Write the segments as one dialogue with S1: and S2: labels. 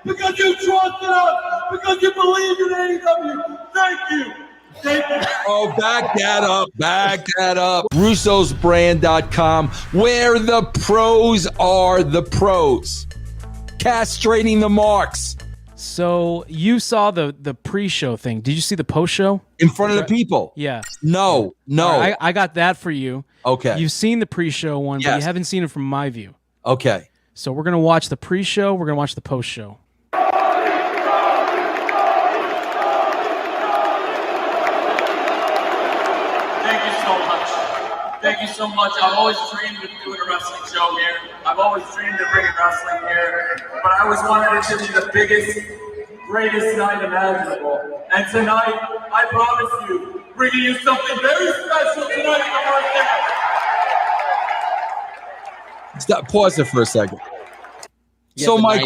S1: because you trusted us, because you believe in AEW. Thank you.
S2: Oh, back that up. Russo'sBrand.com, where the pros are the pros. Castrating the marks.
S3: So you saw the pre-show thing. Did you see the post-show?
S2: In front of the people?
S3: Yeah.
S2: No.
S3: Right, I got that for you.
S2: Okay.
S3: You've seen the pre-show one, but you haven't seen it from my view.
S2: Okay.
S3: So we're going to watch the pre-show. We're going to watch the post-show.
S1: Thank you so much. I've always dreamed of doing a wrestling show here. I've always dreamed of bringing wrestling here. But I always wanted it to be the biggest, greatest night imaginable. And tonight, I promise you, bringing you something very special tonight for the first time.
S2: Stop. Pause it for a second. So, Mike,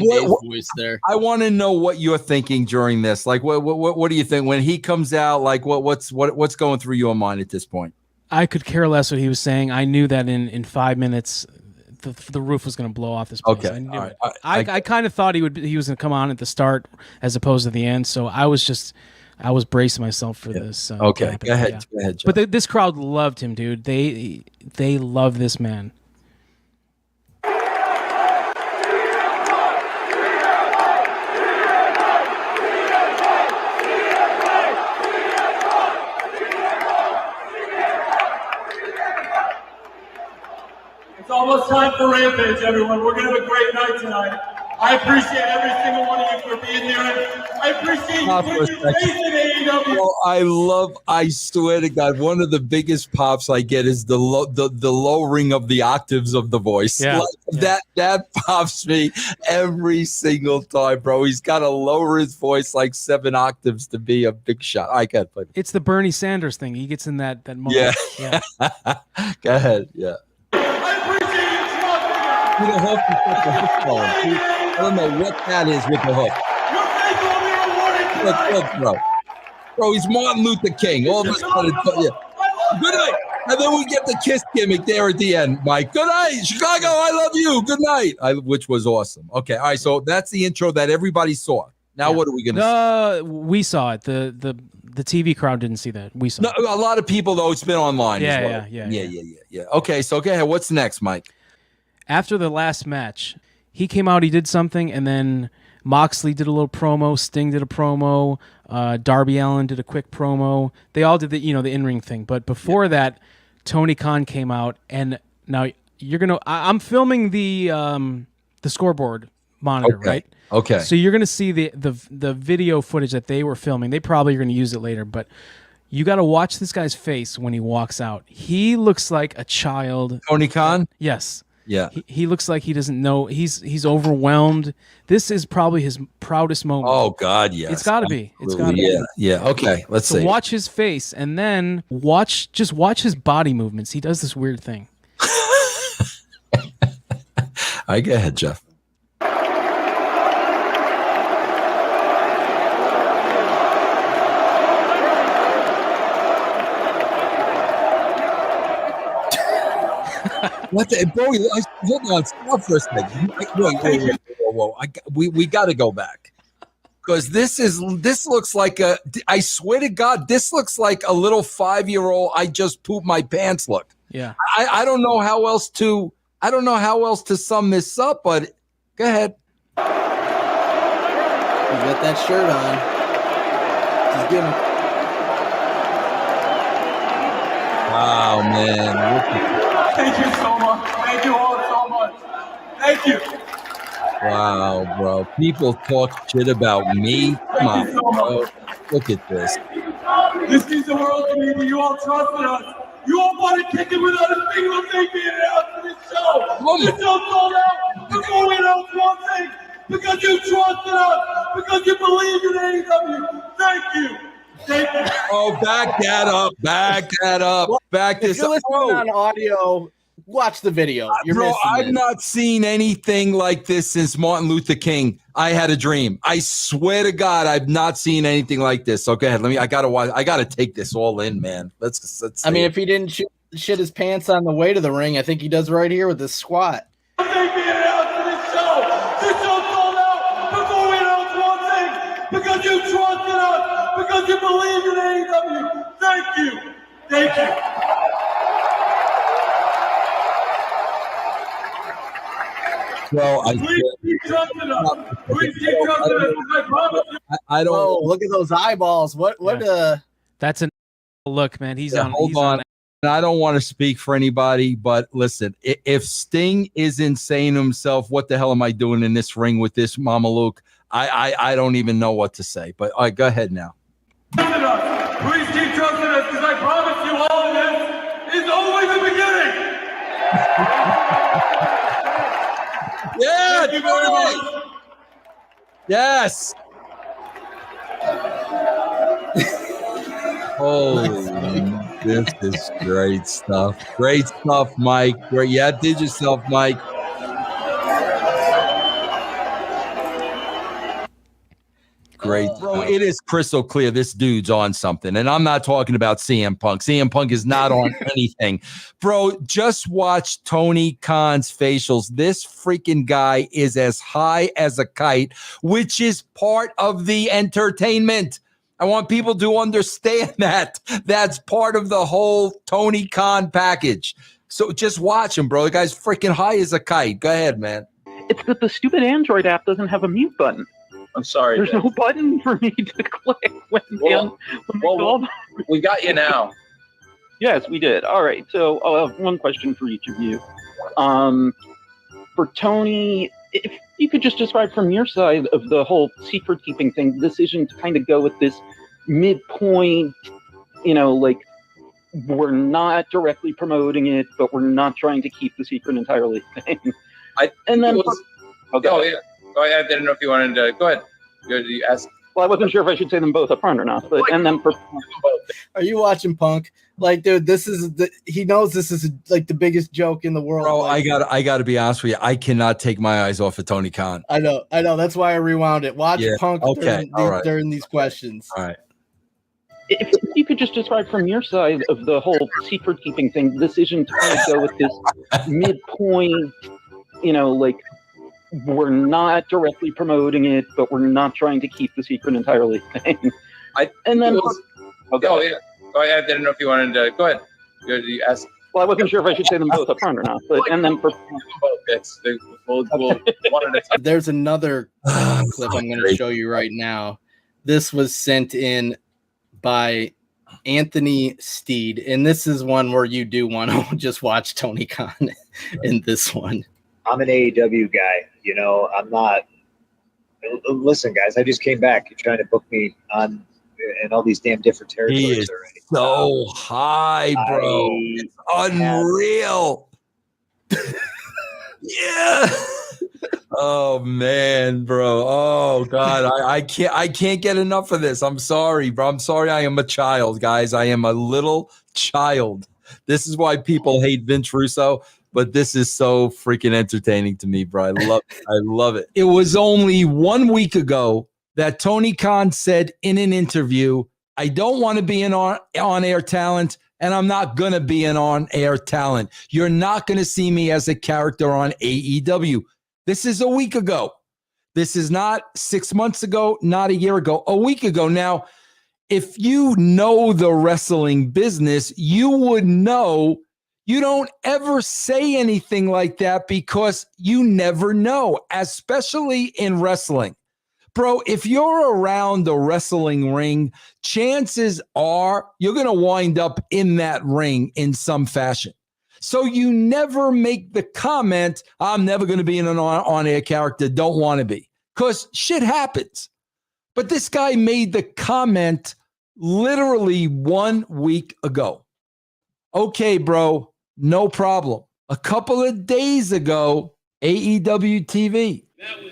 S2: I want to know what you're thinking during this. Like, what do you think when he comes out? Like, what's going through your mind at this point?
S3: I could care less what he was saying. I knew that in 5 minutes, the roof was going to blow off this place.
S2: Okay,
S3: I knew it. I kind of thought he was going to come on at the start as opposed to the end. So I was bracing myself for this.
S2: Okay, go ahead, Jeff.
S3: But this crowd loved him, dude. They love this man.
S1: It's almost time for Rampage, everyone. We're going to have a great night tonight. I appreciate every single one of you for being here. I appreciate you putting your faith in AEW.
S2: Well, I swear to God, one of the biggest pops I get is the lowering of the octaves of the voice.
S3: Yeah.
S2: That pops me every single time, bro. He's got to lower his voice like 7 octaves to be a big shot. I can't play.
S3: It's the Bernie Sanders thing. He gets in that moment.
S2: Yeah. Go ahead. Yeah. With a hook, I don't know what that is with the hook. Look, bro, he's Martin Luther King. All of a sudden, yeah. Good night. And then we get the kiss gimmick there at the end, Mike. Good night, Chicago. I love you. Good night. Which was awesome. Okay, all right. So that's the intro that everybody saw. Now, what are we going to see?
S3: We saw it. The TV crowd didn't see that. We saw it.
S2: A lot of people, though, it's been online as well. Yeah. Okay, so go ahead. What's next, Mike?
S3: After the last match, he came out, he did something, and then Moxley did a little promo, Sting did a promo, Darby Allin did a quick promo. They all did the in-ring thing. But before that, Tony Khan came out, and now I'm filming the scoreboard monitor, right?
S2: Okay.
S3: So you're gonna see the video footage that they were filming. They probably are gonna use it later, but you got to watch this guy's face when he walks out. He looks like a child.
S2: Tony Khan?
S3: Yes.
S2: Yeah.
S3: He looks like he doesn't know. He's overwhelmed. This is probably his proudest moment.
S2: Oh God, yes.
S3: It's got to be. It's got to be.
S2: Yeah. Okay. Let's see.
S3: Watch his face and then watch his body movements. He does this weird thing.
S2: All right, go ahead, Jeff. What the, bro? Hold on, stop for a second. Wait. Whoa. We got to go back because this looks like I swear to God, this looks like a little 5-year-old. I just pooped my pants. Look.
S3: Yeah.
S2: I don't know how else to sum this up, but go ahead.
S4: You got that shirt on. Just give him.
S2: Wow, man.
S1: Thank you so much. Thank you all so much. Thank you.
S2: Wow, bro. People talk shit about me. Come on, bro. Look at this.
S1: This means the world to me, but you all trusted us. You all wanted to kick it without a single thing being announced for this show. This show sold out before we announced one thing. Because you trusted us. Because you believe in AEW. Thank you.
S2: Oh, back that up. Back this
S4: up. If you're listening on audio, watch the video.
S2: Bro, I've not seen anything like this since Martin Luther King. I had a dream. I swear to God, I've not seen anything like this. So go ahead. I gotta take this all in, man. Let's
S4: I mean, if he didn't shit his pants on the way to the ring, I think he does right here with this squat.
S1: This show sold out before we because you trusted us, because you believed in AEW. Thank you. Thank you.
S2: Well,
S1: Please keep trusting us. Please keep trusting us. I promise you.
S2: I don't.
S4: Whoa, look at those eyeballs. What?
S3: That's an look, man. He's on.
S2: Hold
S3: He's
S2: on. I don't want to speak for anybody, but listen, if Sting isn't saying to himself, what the hell am I doing in this ring with this Mama Luke? I don't even know what to say. But all right, go ahead now.
S1: Trusting us. Please keep trusting us, because I promise you all of this is only the beginning.
S2: Yeah,
S1: Thank you very much.
S2: yes. Oh, this is great stuff. Great stuff, Mike. Great. Yeah, did yourself, Mike. Great. Bro, it is crystal clear this dude's on something. And I'm not talking about CM Punk. CM Punk is not on anything. Bro, just watch Tony Khan's facials. This freaking guy is as high as a kite, which is part of the entertainment. I want people to understand that. That's part of the whole Tony Khan package. So just watch him, bro. The guy's freaking high as a kite. Go ahead, man.
S5: It's that the stupid Android app doesn't have a mute button.
S6: I'm sorry.
S5: There's no button for me to click when
S6: we got you now.
S5: Yes, we did. All right. So I'll have one question for each of you. For Tony, if you could just describe from your side of the whole secret keeping thing, the decision to kind of go with this midpoint, like we're not directly promoting it, but we're not trying to keep the secret entirely thing.
S6: I didn't know if you wanted to go ahead. You asked.
S5: Well, I wasn't sure if I should say them both up front or not. But and then for
S4: Are you watching Punk? Like, dude, he knows this is like the biggest joke in the world.
S2: Bro,
S4: like,
S2: I got to be honest with you. I cannot take my eyes off of Tony Khan.
S4: I know. That's why I rewound it. Watch Punk during these questions.
S2: All right.
S5: If you could just describe from your side of the whole secret keeping thing, the decision to kind of go with this midpoint, like we're not directly promoting it, but we're not trying to keep the secret entirely thing.
S6: I didn't know if you wanted to go ahead. You asked.
S5: Well, I wasn't sure if I should say them both up front or not. But and then for
S6: we'll one at a time.
S4: There's another clip I'm going to show you right now. This was sent in by Anthony Steed, and this is one where you do want to just watch Tony Khan in this one.
S7: I'm an AEW guy, I'm not. Listen, guys, I just came back. You're trying to book me on in all these damn different territories
S2: He is
S7: already.
S2: so high, bro. It's unreal. Yeah. Oh man, bro. Oh God. I can't get enough of this. I'm sorry, bro. I'm sorry. I am a child, guys. I am a little child. This is why people hate Vince Russo, but this is so freaking entertaining to me, bro. I love it. I love it. It was only 1 week ago that Tony Khan said in an interview, I don't want to be an on-air talent, and I'm not going to be an on-air talent. You're not going to see me as a character on AEW. This is a week ago. This is not 6 months ago, not a year ago, a week ago. Now, if you know the wrestling business, you would know you don't ever say anything like that because you never know, especially in wrestling. Bro, if you're around the wrestling ring, chances are you're going to wind up in that ring in some fashion. So you never make the comment, I'm never going to be in an on-air character, don't want to be, because shit happens. But this guy made the comment literally 1 week ago. Okay, bro, no problem. A couple of days ago, AEW TV.
S1: That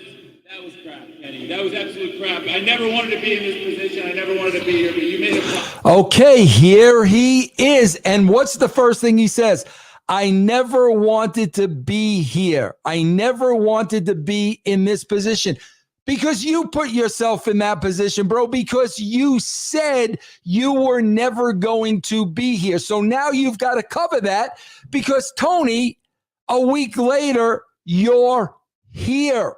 S1: was crap, Kenny. That was absolute crap. I never wanted to be in this position. I never wanted to be here, but you made it.
S2: Okay, here he is. And what's the first thing he says? I never wanted to be here. I never wanted to be in this position. Because you put yourself in that position, bro, because you said you were never going to be here. So now you've got to cover that because, Tony, a week later, you're here.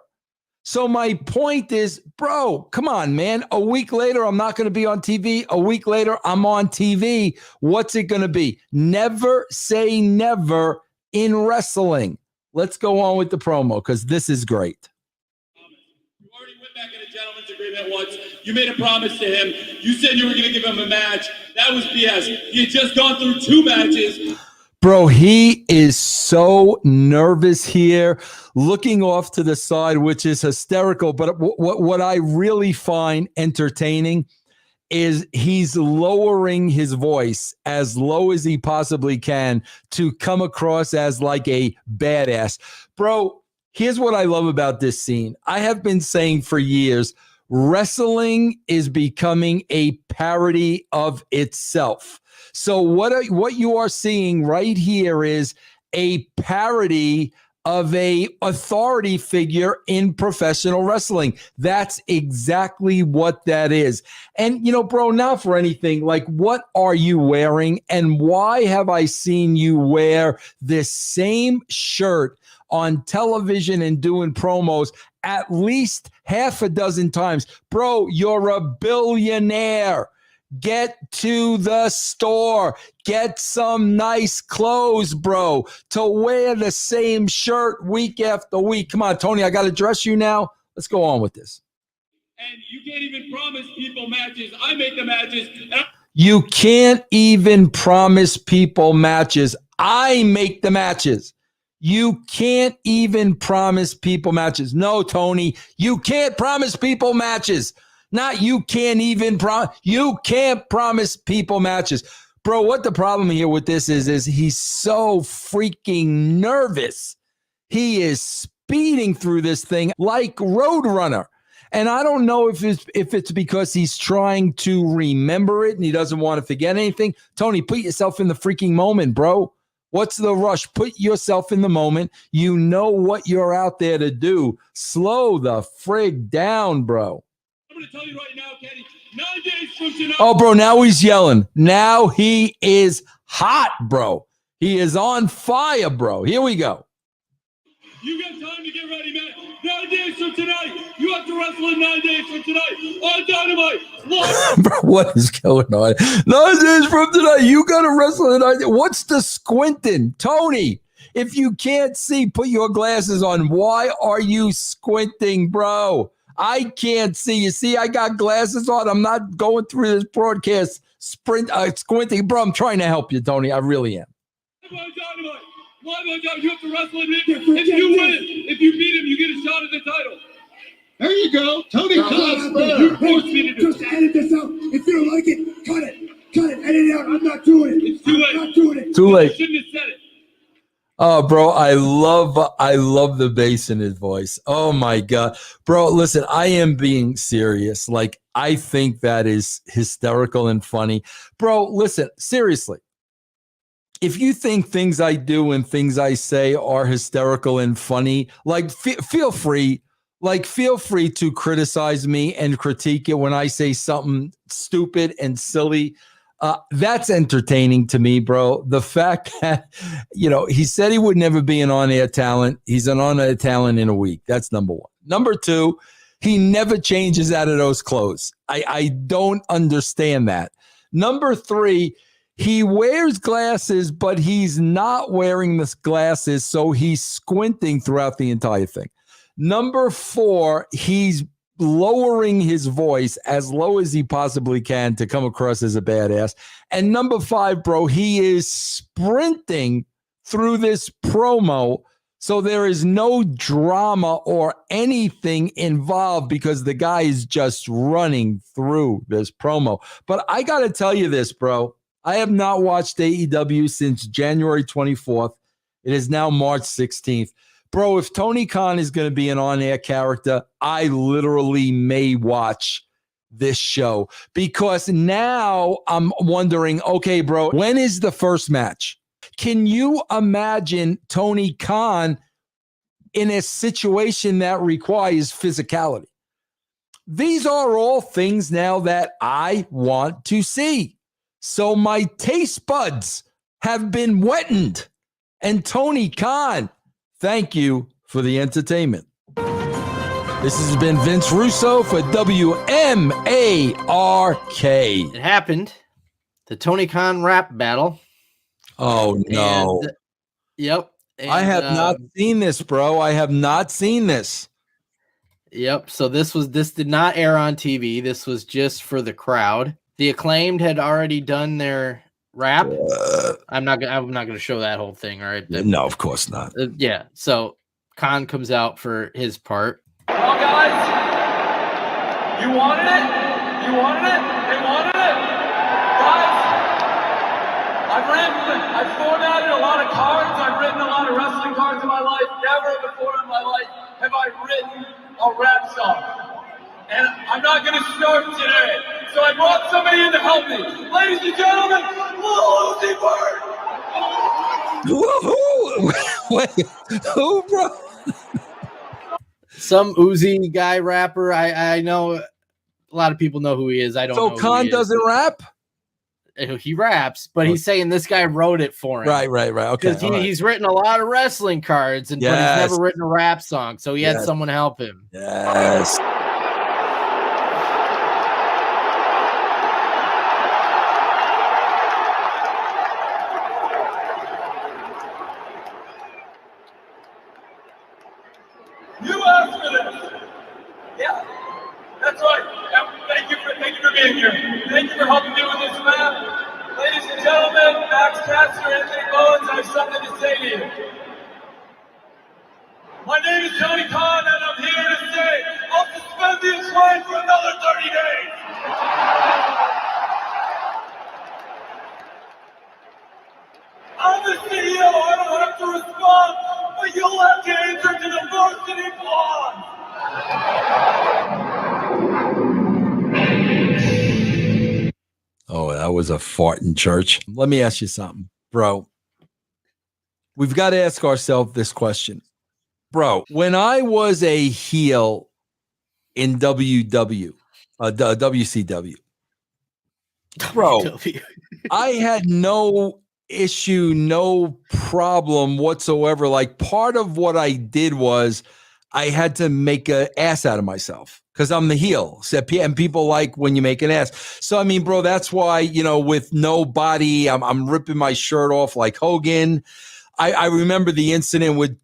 S2: So my point is, bro, come on, man. A week later, I'm not going to be on TV. A week later, I'm on TV. What's it going to be? Never say never in wrestling. Let's go on with the promo because this is great.
S1: You already went back in a gentleman's agreement once. You made a promise to him. You said you were going to give him a match. That was BS. He had just gone through 2 matches.
S2: Bro, he is so nervous here, looking off to the side, which is hysterical. But what I really find entertaining is he's lowering his voice as low as he possibly can to come across as like a badass. Bro, here's what I love about this scene. I have been saying for years, wrestling is becoming a parody of itself. So what you are seeing right here is a parody of a authority figure in professional wrestling. That's exactly what that is. And, bro, not for anything, like, what are you wearing? And why have I seen you wear this same shirt on television and doing promos at least half a dozen times? Bro, you're a billionaire. Get to the store. Get some nice clothes, bro, to wear the same shirt week after week. Come on, Tony, I got to dress you now. Let's go on with this.
S1: And you can't even promise people matches. I make the matches.
S2: You can't even promise people matches. I make the matches. You can't even promise people matches. No, Tony, you can't promise people matches. Not you can't even you can't promise people matches. Bro, what the problem here with this is he's so freaking nervous. He is speeding through this thing like Roadrunner. And I don't know if it's because he's trying to remember it and he doesn't want to forget anything. Tony, put yourself in the freaking moment, bro. What's the rush? Put yourself in the moment. You know what you're out there to do. Slow the frig down, bro.
S1: I'm going to tell you right now, Kenny, 9 days from tonight.
S2: Oh, bro, now he's yelling. Now he is hot, bro. He is on fire, bro. Here we go.
S1: You got time to get ready, man. 9 days from tonight. You have to wrestle in 9 days from tonight on Dynamite.
S2: Bro, what is going on? 9 days from tonight. You got to wrestle in 9 days. What's the squinting? Tony, if you can't see, put your glasses on. Why are you squinting, bro? I can't see. You see, I got glasses on. I'm not going through this broadcast squinting. Bro, I'm trying to help you, Tony. I really am.
S1: You have to wrestle him. If you win, if you beat him, you get a shot at the title.
S8: There you go. Tony Khan.
S1: You forced me to do
S8: Just edit this out. If you don't like it, cut it. Cut it. Edit it out. I'm not doing it.
S1: It's too late.
S8: I'm not doing it.
S2: Too late.
S1: You shouldn't have said it.
S2: Oh, bro, I love the bass in his voice. Oh, my God. Bro, listen, I am being serious. Like, I think that is hysterical and funny. Bro, listen, seriously. If you think things I do and things I say are hysterical and funny, like, feel free. Like, feel free to criticize me and critique it when I say something stupid and silly. That's entertaining to me, bro. The fact that, he said he would never be an on-air talent. He's an on-air talent in a week. That's number one. Number two, he never changes out of those clothes. I don't understand that. Number three, he wears glasses, but he's not wearing the glasses, so he's squinting throughout the entire thing. Number four, he's lowering his voice as low as he possibly can to come across as a badass. And number five, bro, he is sprinting through this promo, so there is no drama or anything involved because the guy is just running through this promo. But I got to tell you this, bro. I have not watched AEW since January 24th. It is now March 16th. Bro, if Tony Khan is going to be an on-air character, I literally may watch this show because now I'm wondering, okay, bro, when is the first match? Can you imagine Tony Khan in a situation that requires physicality? These are all things now that I want to see. So my taste buds have been wetted. And Tony Khan, thank you for the entertainment. This has been Vince Russo for WMARK.
S4: It happened. The Tony Khan rap battle.
S2: Oh, no.
S4: And, yep. And,
S2: I have not seen this, bro. I have not seen this.
S4: Yep. So this did not air on TV. This was just for the crowd. The Acclaimed had already done their rap. I'm not gonna show that whole thing. All right.
S2: No, of course not.
S4: Yeah. So Khan comes out for his part.
S1: Well, guys, you wanted it? You wanted it? They wanted it? Guys, I've formatted a lot of cards. I've written a lot of wrestling cards in my life. Never before in my life have I written a rap song. And I'm not going to start today. So I brought somebody in to help me. Ladies and gentlemen, Lil Uzi Vert!
S2: Wait, who, bro?
S4: Some Uzi guy rapper. I know a lot of people know who he is. I don't know.
S2: So Khan doesn't rap?
S4: He raps, but he's saying this guy wrote it for him.
S2: Right. Okay.
S4: Because he's written a lot of wrestling cards, but he's never written a rap song. So he had someone help him.
S2: Yes.
S1: You asked for this. Yeah, that's right. Thank you for being here. Thank you for helping me with this map. Ladies and gentlemen, Max Caster, Anthony Bones, I have something to say to you. My name is Tony Khan, and I'm here to say I'll suspend the Acclaim for another 30 days. I'm the CEO, I don't have to respond, but you'll have to answer to the varsity blonde.
S2: Oh, that was a fart in church. Let me ask you something, bro. We've got to ask ourselves this question. Bro, when I was a heel in WCW, bro, I had no issue, no problem whatsoever. Like, part of what I did was I had to make an ass out of myself because I'm the heel. And people like when you make an ass. So, I mean, bro, that's why, with no body, I'm ripping my shirt off like Hogan. I remember the incident with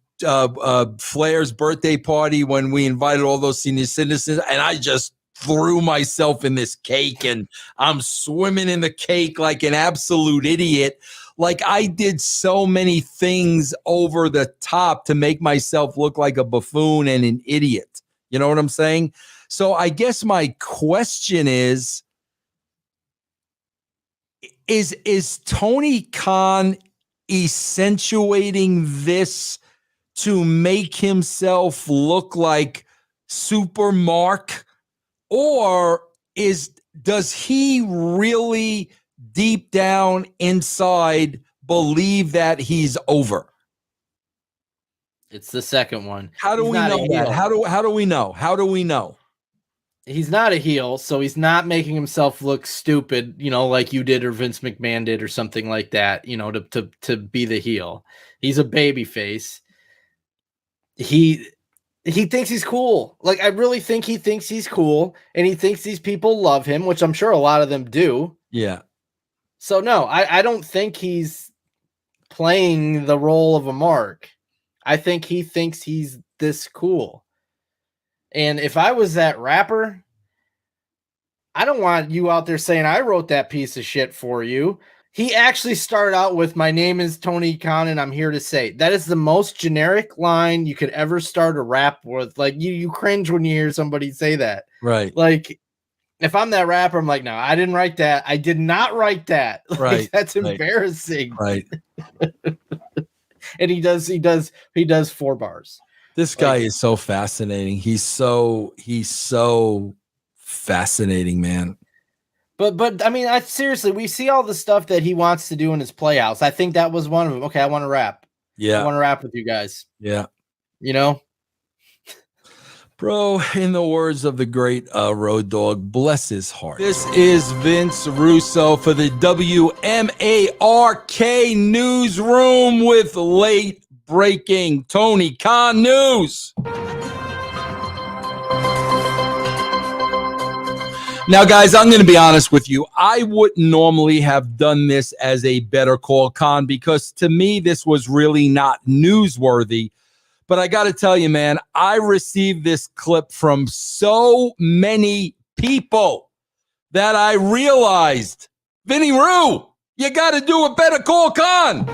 S2: Flair's birthday party when we invited all those senior citizens, and I just threw myself in this cake, and I'm swimming in the cake like an absolute idiot. Like, I did so many things over the top to make myself look like a buffoon and an idiot. You know what I'm saying? So I guess my question is Tony Khan accentuating this to make himself look like Super Mark, or does he really deep down inside believe that he's over?
S4: It's the second one.
S2: How do we know that? How do we know? How do we know?
S4: He's not a heel, so he's not making himself look stupid, like you did or Vince McMahon did or something like that, to be the heel. He's a baby face. He thinks he's cool. Like, I really think he thinks he's cool, and he thinks these people love him, which I'm sure a lot of them do.
S2: Yeah.
S4: So no, I don't think he's playing the role of a mark. I think he thinks he's this cool. And if I was that rapper, I don't want you out there saying I wrote that piece of shit for you. He actually started out with, "My name is Tony Khan, and I'm here to say." That is the most generic line you could ever start a rap with. Like, you cringe when you hear somebody say that.
S2: Right.
S4: Like, if I'm that rapper, I'm like, no, I didn't write that. I did not write that. Like,
S2: right.
S4: That's embarrassing.
S2: Right.
S4: And he does 4 bars.
S2: This guy is so fascinating. He's so fascinating, man.
S4: But I mean, seriously, we see all the stuff that he wants to do in his playhouse. I think that was one of them. Okay, I want to rap.
S2: Yeah.
S4: I want to rap with you guys.
S2: Yeah.
S4: Bro,
S2: in the words of the great Road Dogg, bless his heart. This is Vince Russo for the WMARK Newsroom with late breaking Tony Khan news. Now, guys, I'm going to be honest with you. I wouldn't normally have done this as a Better Call Con because to me, this was really not newsworthy. But I got to tell you, man, I received this clip from so many people that I realized, Vinny Rue, you got to do a Better Call Con.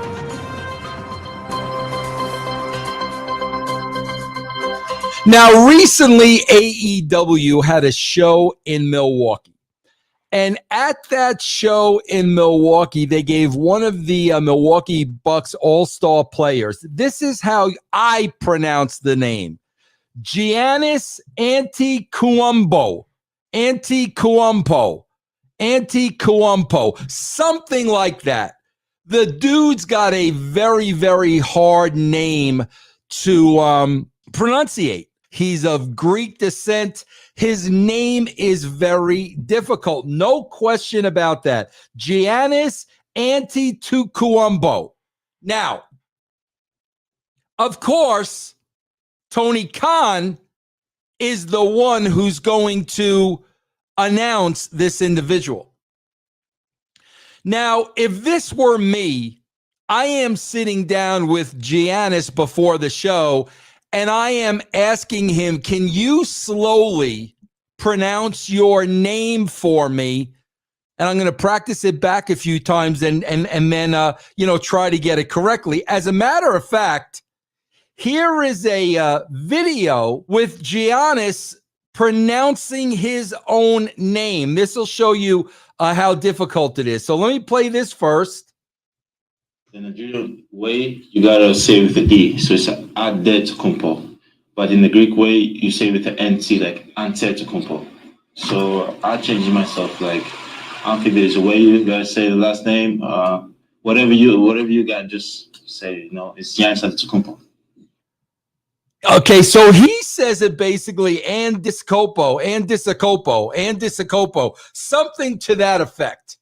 S2: Now, recently, AEW had a show in Milwaukee. And at that show in Milwaukee, they gave one of the Milwaukee Bucks all-star players. This is how I pronounce the name. Giannis Antetokounmpo. Antetokounmpo. Something like that. The dude's got a very, very hard name to pronunciate. He's of Greek descent. His name is very difficult. No question about that. Giannis Antetokounmpo. Now, of course, Tony Khan is the one who's going to announce this individual. Now, if this were me, I am sitting down with Giannis before the show, and I am asking him, can you slowly pronounce your name for me? And I'm going to practice it back a few times and then, try to get it correctly. As a matter of fact, here is a video with Giannis pronouncing his own name. This will show you how difficult it is. So let me play this first.
S9: The Nigerian way, you gotta say with the D, so it's Antetokounmpo. But in the Greek way, you say with the NT, like Antetokounmpo. So I changed myself. Like I don't think there's a way you gotta say the last name. Whatever you got, just say. It's Giannis Antetokounmpo.
S2: Okay, so he says it basically Andiscopo, something to that effect.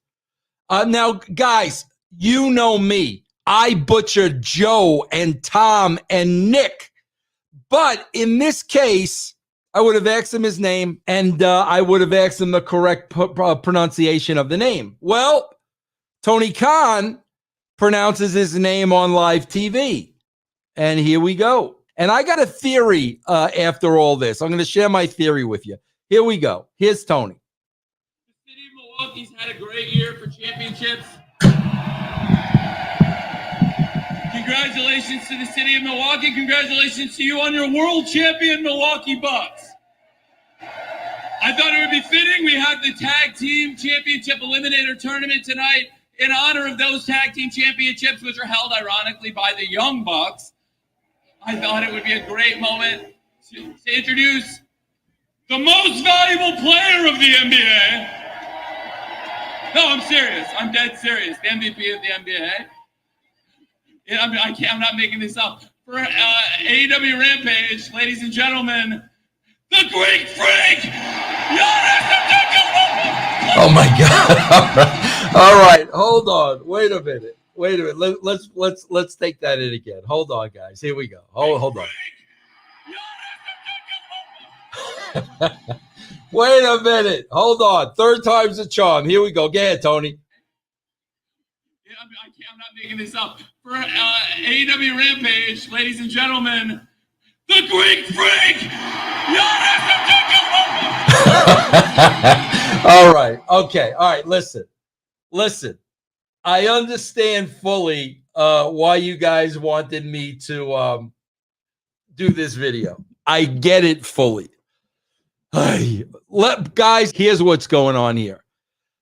S2: Now, guys, you know me. I butchered Joe and Tom and Nick. But in this case, I would have asked him his name, and I would have asked him the correct pronunciation of the name. Well, Tony Khan pronounces his name on live TV. And here we go. And I got a theory after all this. I'm going to share my theory with you. Here we go. Here's Tony.
S1: The city of Milwaukee's had a great year for championships. Congratulations to the city of Milwaukee. Congratulations to you on your world champion Milwaukee Bucks. I thought it would be fitting. We had the tag team championship eliminator tournament tonight in honor of those tag team championships, which are held ironically by the Young Bucks. I thought it would be a great moment to introduce the most valuable player of the NBA. No, I'm serious. I'm dead serious. The MVP of the NBA. I'm not making this up. For AEW Rampage, ladies and gentlemen, the Greek Freak, Giannis Antetokounmpo.
S2: Oh my God! All right, hold on. Wait a minute. Let's take that in again. Hold on, guys. Here we go. Hold on. Wait a minute. Hold on. Third time's a charm. Here we go. Go ahead, Tony.
S1: I'm not making this up. For AEW Rampage, ladies and gentlemen, the Greek Freak, Giannis Antetokounmpo.
S2: All right. Okay. All right. Listen. I understand fully why you guys wanted me to do this video. I get it fully. Guys, here's what's going on here.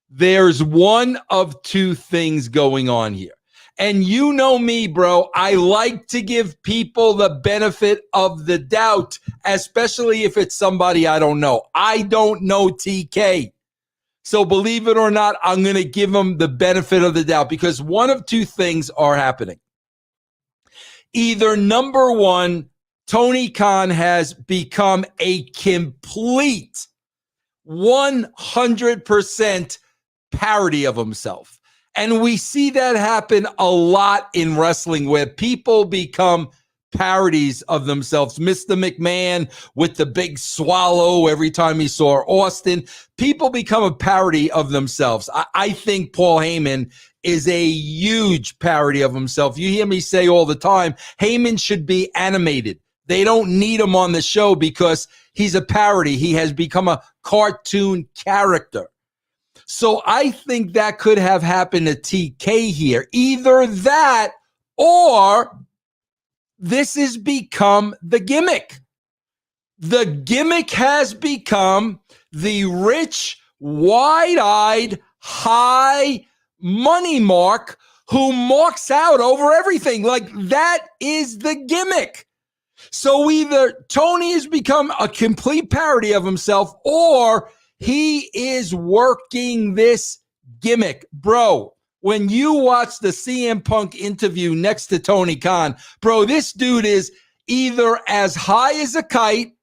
S2: There's one of two things going on here. And you know me, bro. I like to give people the benefit of the doubt, especially if it's somebody I don't know. I don't know TK. So believe it or not, I'm going to give them the benefit of the doubt because one of two things are happening. Either number one, Tony Khan has become a complete 100% parody of himself. And we see that happen a lot in wrestling where people become parodies of themselves. Mr. McMahon with the big swallow every time he saw Austin. People become a parody of themselves. I think Paul Heyman is a huge parody of himself. You hear me say all the time, Heyman should be animated. They don't need him on the show because he's a parody. He has become a cartoon character. So I think that could have happened to TK here. Either that or this has become the gimmick. The gimmick has become the rich, wide-eyed, high money mark who marks out over everything. Like, that is the gimmick. So either Tony has become a complete parody of himself or he is working this gimmick. Bro, when you watch the CM Punk interview next to Tony Khan, bro, this dude is either as high as a kite,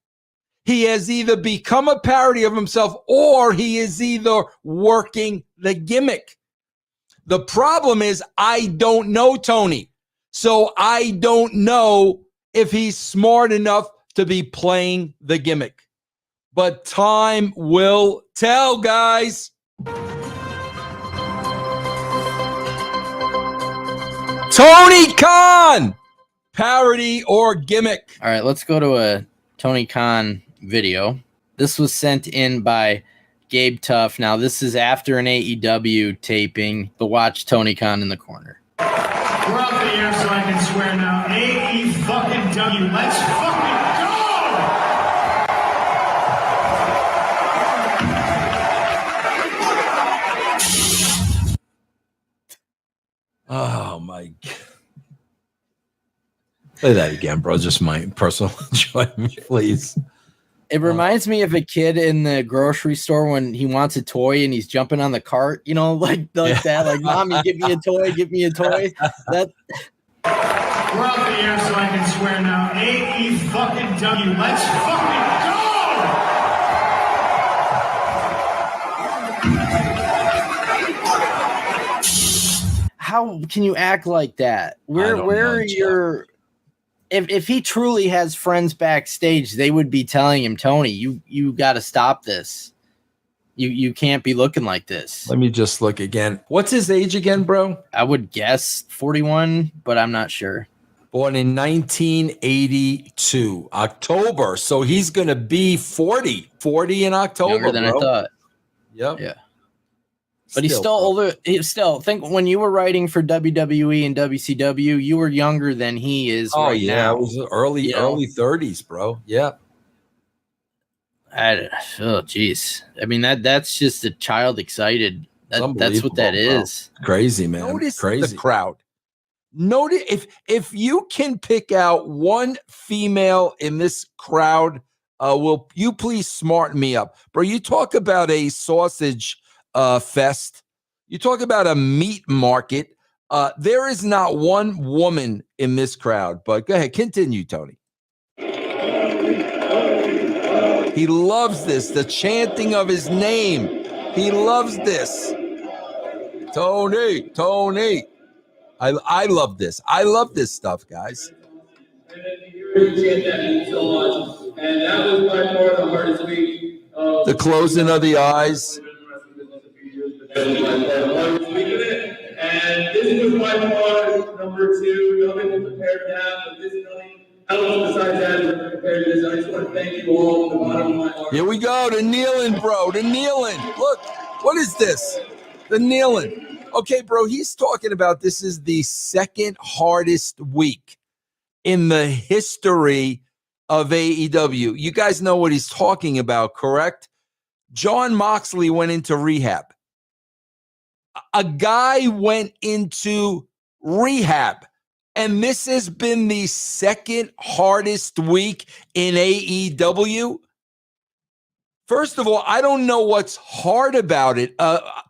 S2: he has either become a parody of himself, or he is either working the gimmick. The problem is I don't know Tony, so I don't know if he's smart enough to be playing the gimmick. But time will tell, guys. Tony Khan, parody or gimmick?
S4: All right, let's go to a Tony Khan video. This was sent in by Gabe Tuff. Now, this is after an AEW taping, but watch Tony Khan in the corner.
S8: We're off the air so I can swear now. AEW, let's fucking go!
S2: Oh, my God. Play that again, bro. Just my personal enjoyment, please.
S4: It reminds me of a kid in the grocery store when he wants a toy and he's jumping on the cart, you know, like that. Like, Mommy, give me a toy, give me a toy. That.
S8: We're off the air so I can swear now. AEW, let's fucking go!
S4: How can you act like that? Where are your... If he truly has friends backstage, they would be telling him, Tony, you got to stop this. You can't be looking like this.
S2: Let me just look again. What's his age again, bro?
S4: I would guess 41, but I'm not sure.
S2: Born in 1982, October. So he's going to be 40 in October.
S4: Younger than
S2: bro.
S4: I thought.
S2: Yep.
S4: Yeah. But he's still older. Think when you were writing for WWE and WCW, you were younger than he is.
S2: Oh,
S4: right
S2: yeah.
S4: now.
S2: It was early 30s, bro. Yeah.
S4: Oh, geez. I mean, that's just a child excited. That's what that is.
S2: Crazy, man.
S10: Notice
S2: Crazy.
S10: the crowd.
S2: Notice if you can pick out one female in this crowd, will you please smarten me up, bro? You talk about a sausage fest. You talk about a meat market. There is not one woman in this crowd. But go ahead, continue, Tony. He loves this. The chanting of his name. He loves this. Tony. I love this. I love this stuff, guys. The closing of the eyes.
S1: And this was by far number 2. Nothing was prepared down, but this nothing else besides that was prepared this. I just want to thank you all from the bottom of my heart.
S2: Here we go. The kneeling, bro. The kneeling. Look, what is this? The kneeling. Okay, bro, he's talking about this is the second hardest week in the history of AEW. You guys know what he's talking about, correct? Jon Moxley went into rehab. A guy went into rehab, and this has been the second hardest week in AEW. First of all, I don't know what's hard about it.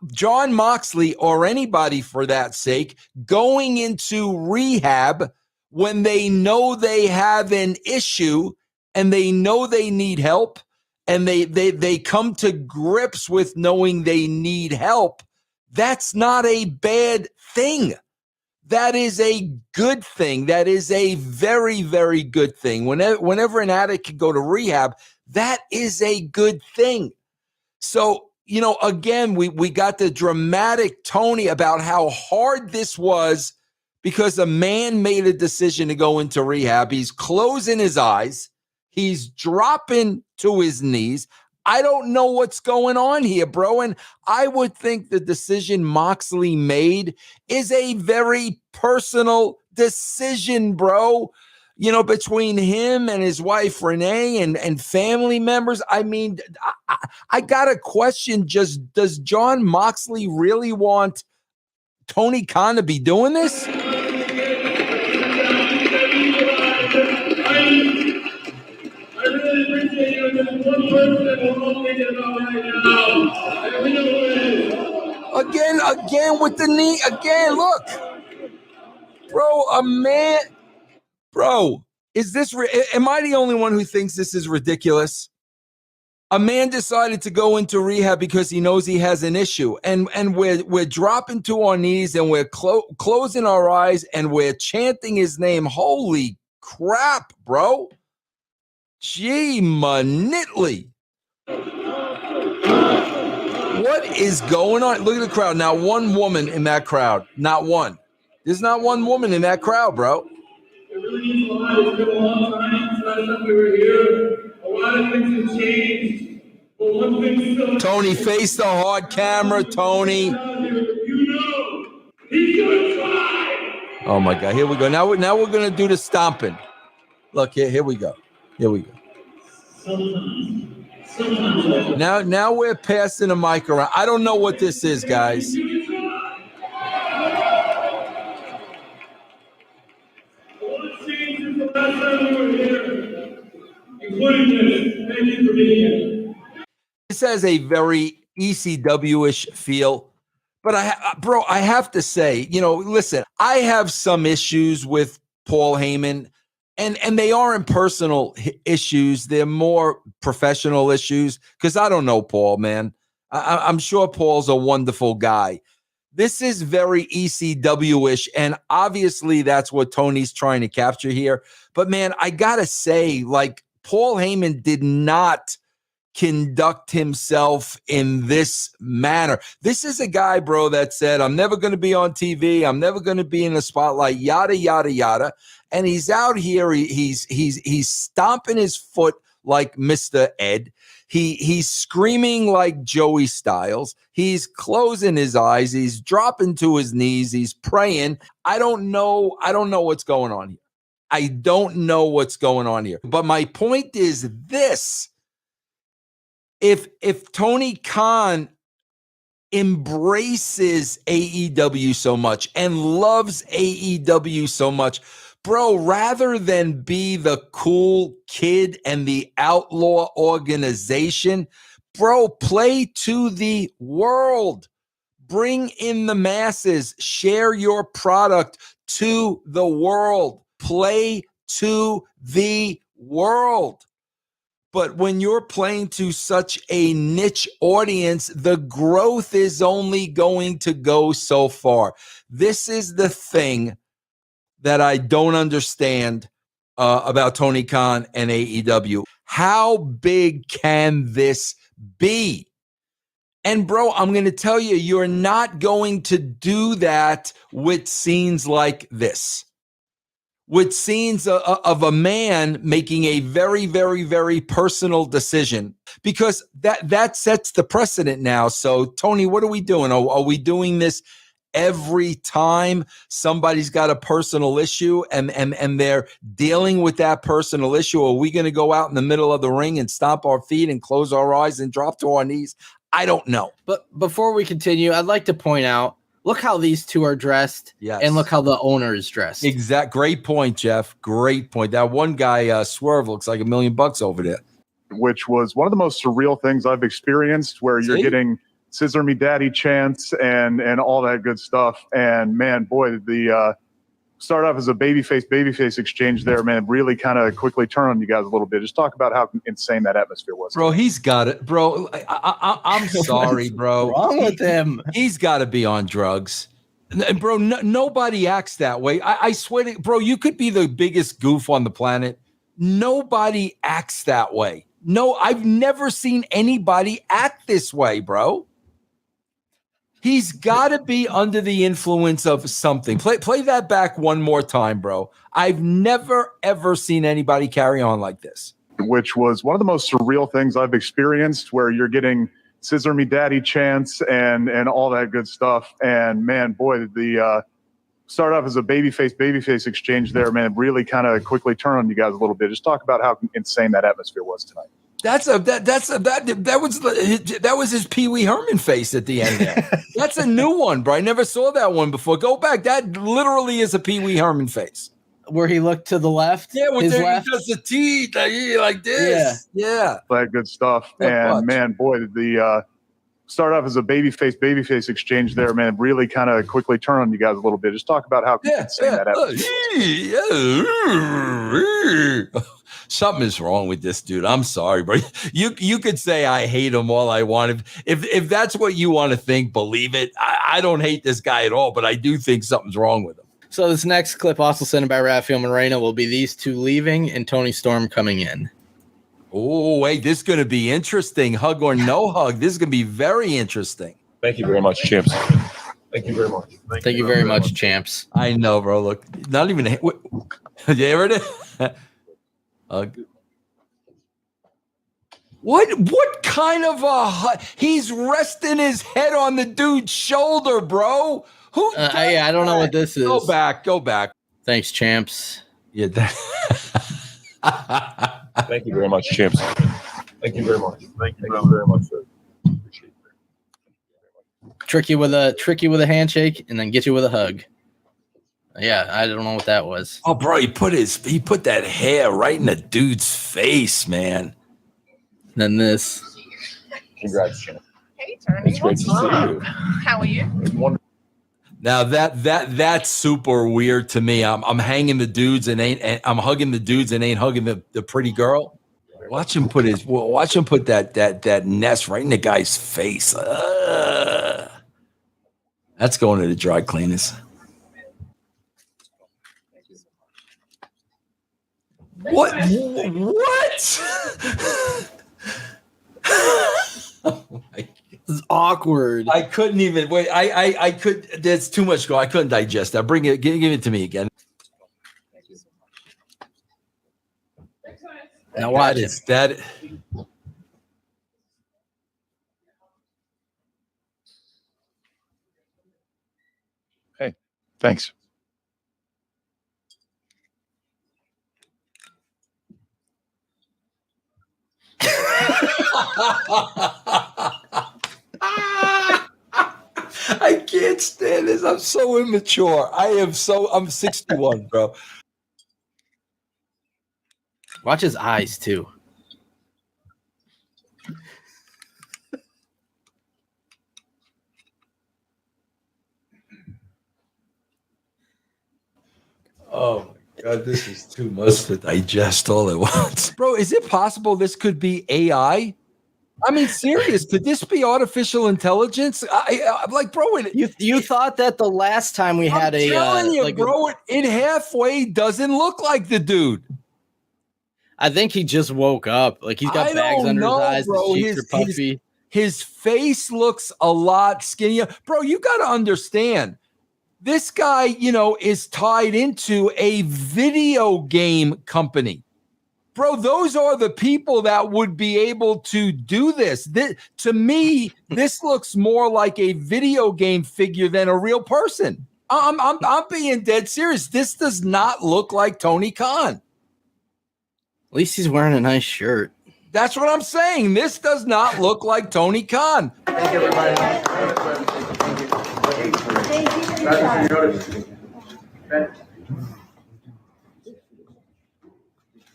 S2: Jon Moxley, or anybody for that sake, going into rehab when they know they have an issue and they know they need help, and they come to grips with knowing they need help. That's not a bad thing. That is a good thing. That is a very, very good thing. Whenever an addict can go to rehab, that is a good thing. So, again, we got the dramatic Tony about how hard this was because a man made a decision to go into rehab. He's closing his eyes. He's dropping to his knees. I don't know what's going on here, bro. And I would think the decision Moxley made is a very personal decision, bro. Between him and his wife, Renee, and family members. I mean, I got a question. Does John Moxley really want Tony Khan to be doing this?
S8: I really appreciate you. There's one person that we're all thinking about right now. And we know who it is.
S2: Again with the knee. Again, look. Bro, a man. Bro, is this? Am I the only one who thinks this is ridiculous? A man decided to go into rehab because he knows he has an issue. And we're dropping to our knees and we're closing our eyes and we're chanting his name. Holy crap, bro. Gee, manitly. What is going on? Look at the crowd. Not one woman in that crowd. Not one. There's not one woman in that crowd, bro.
S8: It really means a lot. It's been a long time since last time we were here. A lot of things have changed. But one thing still...
S2: Tony, face the hard camera, Tony.
S8: You know, he's gonna try.
S2: Oh, my God. Here we go. Now we're going to do the stomping. Look, here we go. Here we go.
S8: Sometimes.
S2: Now we're passing the mic around. I don't know what this is, guys.
S8: Last time we were here, including this, thank you for being here.
S2: This has a very ECW-ish feel, but I have to say, listen, I have some issues with Paul Heyman, and they aren't personal issues. They're more professional issues because I don't know Paul, man. I'm sure Paul's a wonderful guy. This is very ECW-ish, and obviously that's what Tony's trying to capture here. But, man, I got to say, Paul Heyman did not conduct himself in this manner. This is a guy, bro, that said, I'm never going to be on TV. I'm never going to be in the spotlight, yada, yada, yada. And he's out here. He's stomping his foot like Mr. Ed. He's screaming like Joey Styles. He's closing his eyes. He's dropping to his knees. He's praying. I don't know what's going on here. I don't know what's going on here. But my point is this. If Tony Khan embraces AEW so much and loves AEW so much, bro, rather than be the cool kid and the outlaw organization, bro, play to the world. Bring in the masses. Share your product to the world. Play to the world. But when you're playing to such a niche audience, the growth is only going to go so far. This is the thing that I don't understand about Tony Khan and AEW. How big can this be? And bro, I'm going to tell you, you're not going to do that with scenes like this. With scenes of a man making a very, very, very personal decision, because that sets the precedent now. So, Tony, what are we doing? Are we doing this every time somebody's got a personal issue and they're dealing with that personal issue? Are we going to go out in the middle of the ring and stomp our feet and close our eyes and drop to our knees? I don't know.
S4: But before we continue, I'd like to point out, look how these two are dressed,
S2: yes,
S4: and look how the owner is dressed.
S2: Great point, Jeff. Great point. That one guy, Swerve, looks like $1 million over there.
S10: Which was one of the most surreal things I've experienced, where you're getting Scissor Me Daddy chants and all that good stuff. And man, boy, the start off as a babyface exchange there, man, really kind of quickly turn on you guys a little bit. Just talk about how insane that atmosphere was.
S2: Bro, he's got it. Bro, I'm sorry, bro.
S4: What's wrong with him?
S2: He's got to be on drugs. And bro, nobody acts that way. I swear to bro, you could be the biggest goof on the planet. Nobody acts that way. No, I've never seen anybody act this way, bro. He's got to be under the influence of something. Play that back one more time, bro. I've never, ever seen anybody carry on like this.
S10: Which was one of the most surreal things I've experienced, where you're getting scissor me daddy chants and all that good stuff. And man, boy, the start off as a babyface exchange there, man, really kind of quickly turn on you guys a little bit. Just talk about how insane that atmosphere was tonight. That was his Pee Wee Herman face at the end there. That's a new one, bro. I never saw that one before. Go back. That literally is a Pee Wee Herman face.
S4: Where he looked to the left.
S2: Yeah, with
S4: his left.
S2: He does the teeth like this. Yeah.
S10: That good stuff. And man, boy, the start off as a babyface exchange there, man, really kind of quickly turn on you guys a little bit. Just talk about how insane that atmosphere was.
S2: Something is wrong with this dude. I'm sorry, bro. You could say I hate him all I want. If that's what you want to think, believe it. I don't hate this guy at all, but I do think something's wrong with him.
S4: So this next clip, also sent by Rafael Moreno, will be these two leaving and Toni Storm coming in.
S2: Oh, wait, this is going to be interesting. Hug or no hug. This is going to be very interesting.
S11: Thank you very much, champs. Thank you very much.
S4: Thank you very much, champs.
S2: I know, bro. Look, not even there it is. What kind of a he's resting his head on the dude's shoulder, bro?
S4: I don't know what this is.
S2: Go back.
S4: Thanks, champs.
S2: Yeah.
S11: Thank you very much, champs. Thank you very much. Thank you very much, sir. Appreciate it.
S4: Trick you with a handshake and then get you with a hug. Yeah, I don't know what that was.
S2: Oh, bro, he put that hair right in the dude's face, man.
S4: And then this.
S11: Congrats, champ.
S12: Hey, Tony.
S11: It's great to see you.
S12: How are you?
S11: Wonderful.
S2: Now that's super weird to me. I'm hanging the dudes and I'm hugging the dudes and ain't hugging the pretty girl. Watch him put that nest right in the guy's face. That's going to the dry cleaners. What? Oh my God.
S4: This is awkward.
S2: I couldn't even wait. I could. There's too much go. I couldn't digest that. Bring it. Give it to me again.
S4: Now watch
S2: that.
S10: Hey, thanks.
S2: I can't stand this. I'm so immature. I'm 61, bro.
S4: Watch his eyes too.
S2: Oh my God, this is too much to digest all at once. Bro, is it possible this could be AI? I mean, serious, could this be artificial intelligence? I'm like, bro,
S4: you thought that the last time we had
S2: I'm telling you, bro, it halfway doesn't look like the dude.
S4: I think he just woke up. Like he's got bags under his eyes.
S2: Bro.
S4: His cheeks are puffy.
S2: His face looks a lot skinnier. Bro, you got to understand. This guy, is tied into a video game company. Bro, those are the people that would be able to do this. To me, this looks more like a video game figure than a real person. I'm being dead serious. This does not look like Tony Khan.
S4: At least he's wearing a nice shirt.
S2: That's what I'm saying. This does not look like Tony Khan.
S8: Thank you, everybody.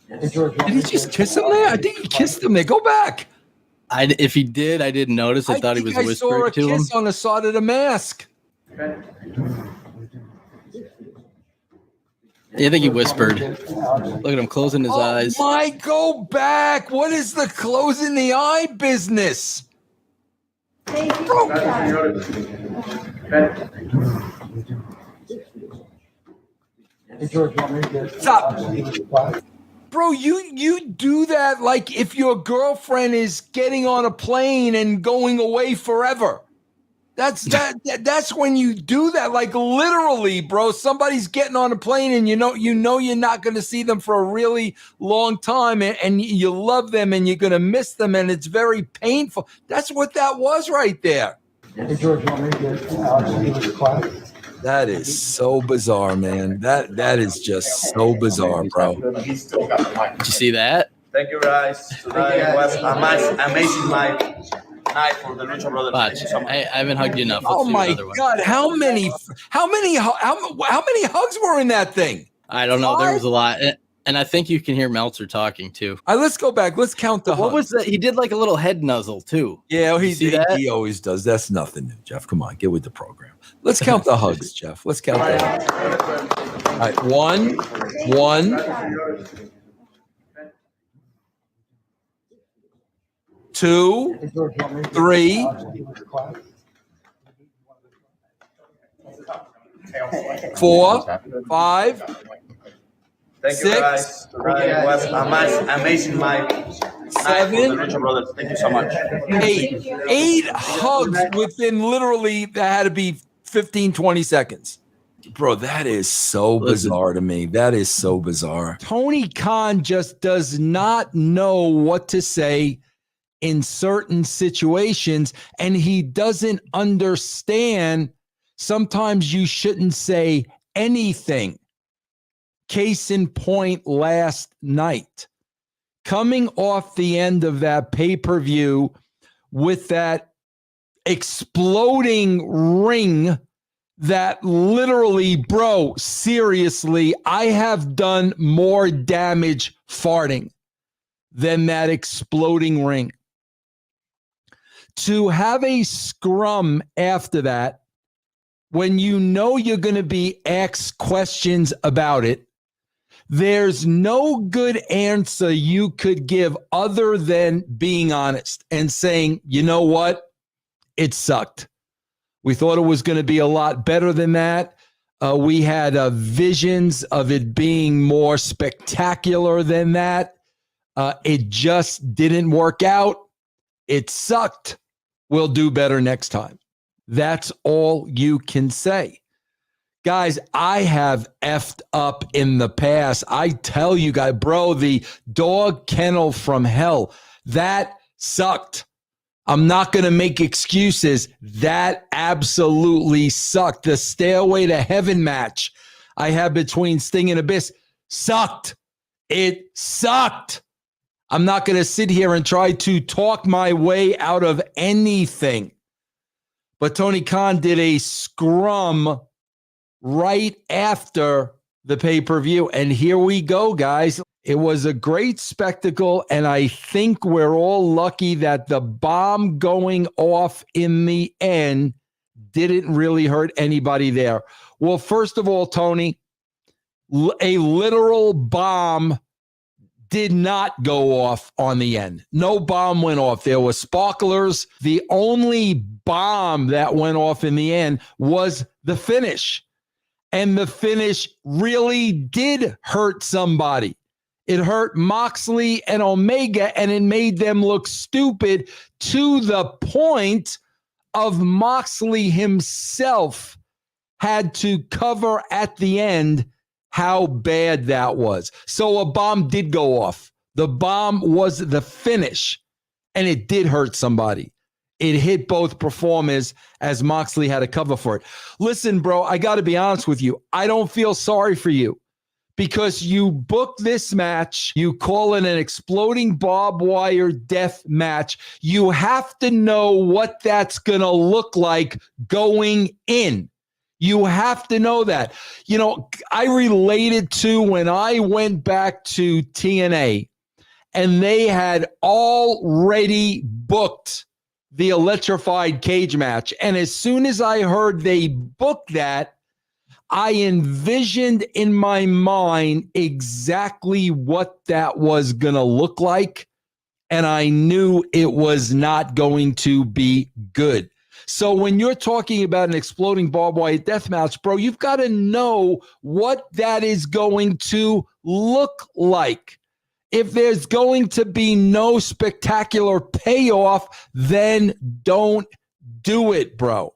S2: Did he just kiss him there? I think he kissed him there. Go back.
S4: If he did, I didn't notice. I thought he was whispering to him.
S2: I saw a kiss on the side of the mask.
S4: I think he whispered. Look at him closing his eyes.
S2: My, go back. What is the closing the eye business?
S8: Thank
S2: Stop. Bro, you do that like if your girlfriend is getting on a plane and going away forever. That's when you do that, like literally, bro. Somebody's getting on a plane and you know you're not going to see them for a really long time, and you love them and you're going to miss them, and it's very painful. That's what that was right there.
S12: Hey George, you want me to get the class?
S2: That is so bizarre, man. That is just so bizarre, bro.
S4: Did you see that?
S13: Thank you, guys. Tonight was amazing night for the Lucha Brothers.
S4: Watch. I haven't hugged you enough. Let's
S2: Oh
S4: do
S2: my
S4: another one.
S2: God! How many hugs were in that thing?
S4: I don't know. There was a lot. And I think you can hear Meltzer talking too.
S2: All right, let's go back. Let's count the
S4: What
S2: hugs.
S4: was that? He did like a little head nuzzle too.
S2: Yeah,
S4: that?
S2: he always does. That's nothing new, Jeff. Come on, get with the program. Let's count the hugs, Jeff. Let's count the hugs. All right, one, 2, 3, 4, 5.
S13: Thank you,
S2: 6.
S13: guys. Tonight was amazing night for
S2: 7.
S13: the Lucha Brothers. Thank you so much.
S2: 8 hugs within literally that had to be 15, 20 seconds. Bro, that is so bizarre to me. That is so bizarre. Tony Khan just does not know what to say in certain situations, and he doesn't understand sometimes you shouldn't say anything. Case in point, last night, coming off the end of that pay-per-view with that exploding ring that literally, bro, seriously, I have done more damage farting than that exploding ring. To have a scrum after that, when you know you're going to be asked questions about it, there's no good answer you could give other than being honest and saying, you know what? It sucked. We thought it was going to be a lot better than that. We had visions of it being more spectacular than that. It just didn't work out. It sucked. We'll do better next time. That's all you can say. Guys, I have effed up in the past. I tell you guys, bro, the dog kennel from hell, that sucked. I'm not going to make excuses. That absolutely sucked. The Stairway to Heaven match I had between Sting and Abyss sucked. It sucked. I'm not going to sit here and try to talk my way out of anything. But Tony Khan did a scrum right after the pay-per-view. And here we go, guys. It was a great spectacle, and I think we're all lucky that the bomb going off in the end didn't really hurt anybody there. Well, first of all, Tony, a literal bomb did not go off on the end. No bomb went off. There were sparklers. The only bomb that went off in the end was the finish. And the finish really did hurt somebody. It hurt Moxley and Omega, and it made them look stupid to the point of Moxley himself had to cover at the end how bad that was. So a bomb did go off. The bomb was the finish, and it did hurt somebody. It hit both performers as Moxley had to cover for it. Listen, bro, I got to be honest with you. I don't feel sorry for you because you book this match. You call it an exploding barbed wire death match. You have to know what that's going to look like going in. You have to know that. You know, I related to when I went back to TNA and they had already booked the electrified cage match. And as soon as I heard they booked that, I envisioned in my mind exactly what that was going to look like. And I knew it was not going to be good. So when you're talking about an exploding barbed wire death match, bro, you've got to know what that is going to look like. If there's going to be no spectacular payoff, then don't do it, bro. All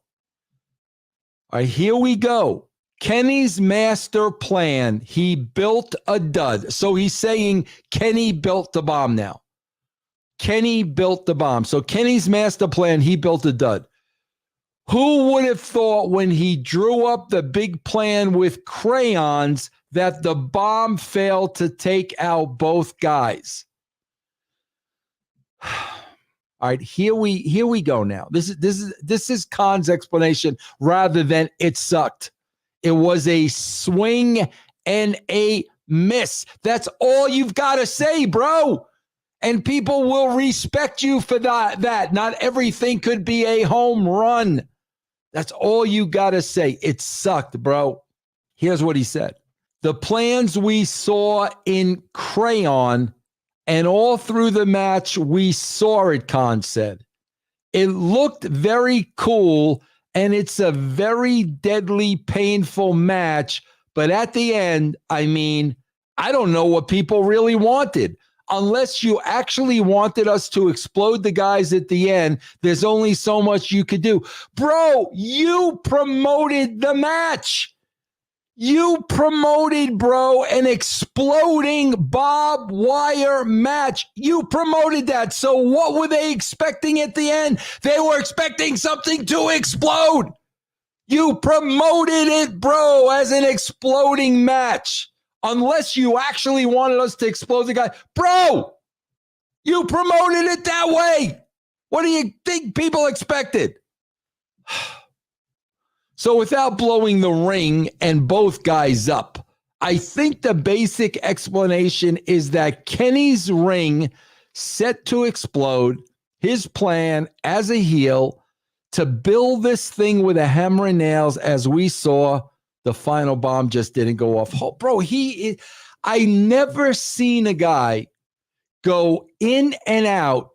S2: right, here we go. Kenny's master plan. He built a dud. So he's saying Kenny built the bomb now. Kenny built the bomb. So Kenny's master plan, he built a dud. Who would have thought when he drew up the big plan with crayons that the bomb failed to take out both guys? All right, here we go now. This is Khan's explanation rather than it sucked. It was a swing and a miss. That's all you've got to say, bro. And people will respect you for that. Not everything could be a home run. That's all you got to say. It sucked, bro. Here's what he said. The plans we saw in crayon and all through the match, we saw it, Khan said. It looked very cool, and it's a very deadly, painful match. But at the end, I mean, I don't know what people really wanted. Unless you actually wanted us to explode the guys at the end, there's only so much you could do. Bro, you promoted the match. You promoted, bro, an exploding barbed wire match. You promoted that. So what were they expecting at the end? They were expecting something to explode. You promoted it, bro, as an exploding match. Unless you actually wanted us to explode the guy. Bro, you promoted it that way. What do you think people expected? So without blowing the ring and both guys up, I think the basic explanation is that Kenny's ring set to explode, his plan as a heel to build this thing with a hammer and nails, as we saw. The final bomb just didn't go off. Oh, bro, I never seen a guy go in and out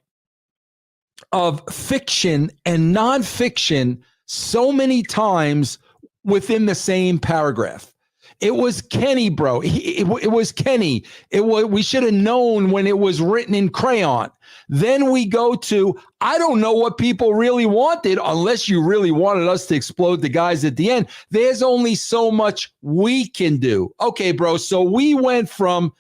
S2: of fiction and nonfiction so many times within the same paragraph. It was Kenny, bro. It was Kenny. We should have known when it was written in crayon. Then we go to, I don't know what people really wanted unless you really wanted us to explode the guys at the end. There's only so much we can do. Okay, bro. So we went from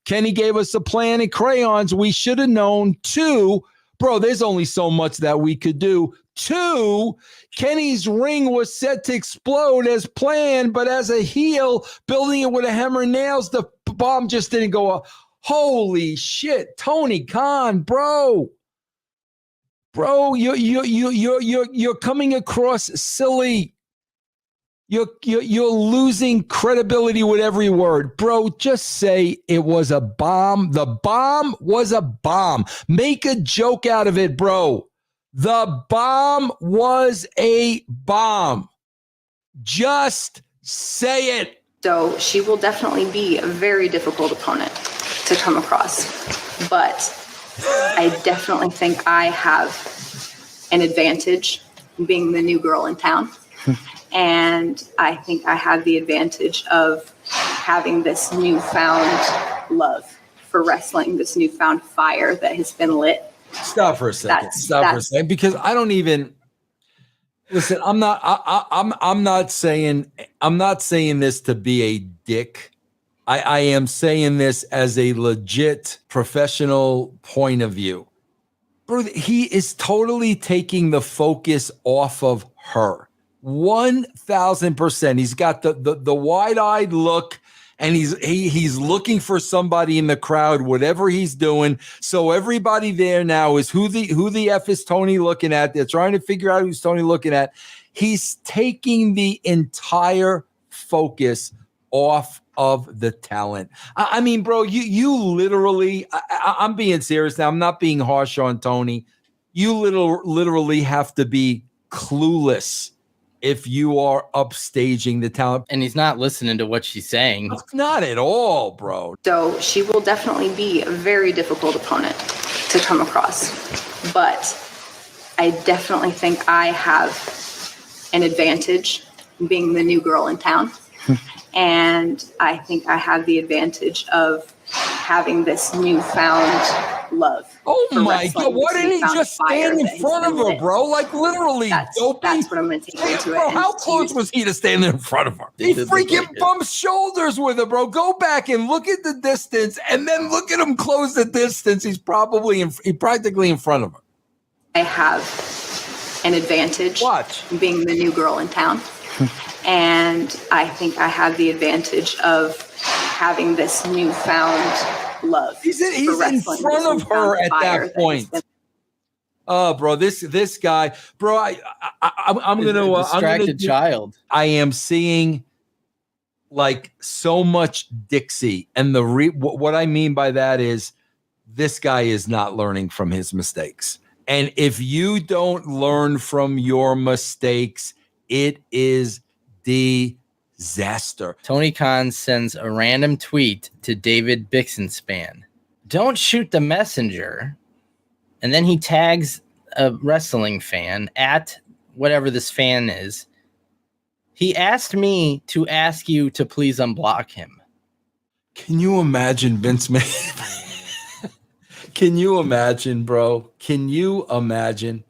S2: Kenny gave us a plan in crayons. We should have known to, bro, there's only so much that we could do. Two, Kenny's ring was set to explode as planned, but as a heel, building it with a hammer and nails, the bomb just didn't go off. Holy shit, Tony Khan, bro, you're coming across silly. You're losing credibility with every word, bro. Just say it was a bomb. The bomb was a bomb. Make a joke out of it, bro. The bomb was a bomb. Just say it.
S14: So she will definitely be a very difficult opponent to come across. But I definitely think I have an advantage being the new girl in town. And I think I have the advantage of having this newfound love for wrestling, this newfound fire that has been lit.
S2: Stop for a second. Stop for a second, because I don't even listen. I'm not saying this to be a dick. I am saying this as a legit professional point of view. Bro, he is totally taking the focus off of her. 1,000%. He's got the wide-eyed look. And he's looking for somebody in the crowd, whatever he's doing. So everybody there now is who the F is Tony looking at? They're trying to figure out who's Tony looking at. He's taking the entire focus off of the talent. I mean, bro, you literally, I'm being serious now. I'm not being harsh on Tony. You literally have to be clueless if you are upstaging the talent.
S4: And he's not listening to what she's saying.
S2: Not at all, bro.
S14: So she will definitely be a very difficult opponent to come across. But I definitely think I have an advantage being the new girl in town. And I think I have the advantage of having this newfound love.
S2: Oh
S14: for
S2: my
S14: wrestling,
S2: God! Why
S14: this
S2: didn't he
S14: newfound
S2: just
S14: fire
S2: stand in
S14: that has
S2: front of
S14: been
S2: her,
S14: lit.
S2: bro? Like literally, dopey.
S14: That's what I'm going to take into
S2: Bro,
S14: it.
S2: how close was he to stand in front of her? He
S4: did look
S2: freaking
S4: like it.
S2: bumps shoulders with her, bro. Go back and look at the distance, and then look at him close the distance. He's practically in front of her.
S14: I have an advantage. Being the new girl in town. And I think I have the advantage of having this newfound love.
S2: He's in
S14: for wrestling,
S2: front
S14: this
S2: of her
S14: newfound
S2: at
S14: fire
S2: that point. Oh, bro, this guy, bro. I'm
S4: He's
S2: gonna
S4: a distracted child.
S2: I am seeing like so much Dixie, and what I mean by that is this guy is not learning from his mistakes. And if you don't learn from your mistakes, it is disaster.
S4: Tony Khan sends a random tweet to David Bixenspan. Don't shoot the messenger. And then he tags a wrestling fan at whatever this fan is. He asked me to ask you to please unblock him.
S2: Can you imagine Vince McMahon? Can you imagine, bro? Can you imagine?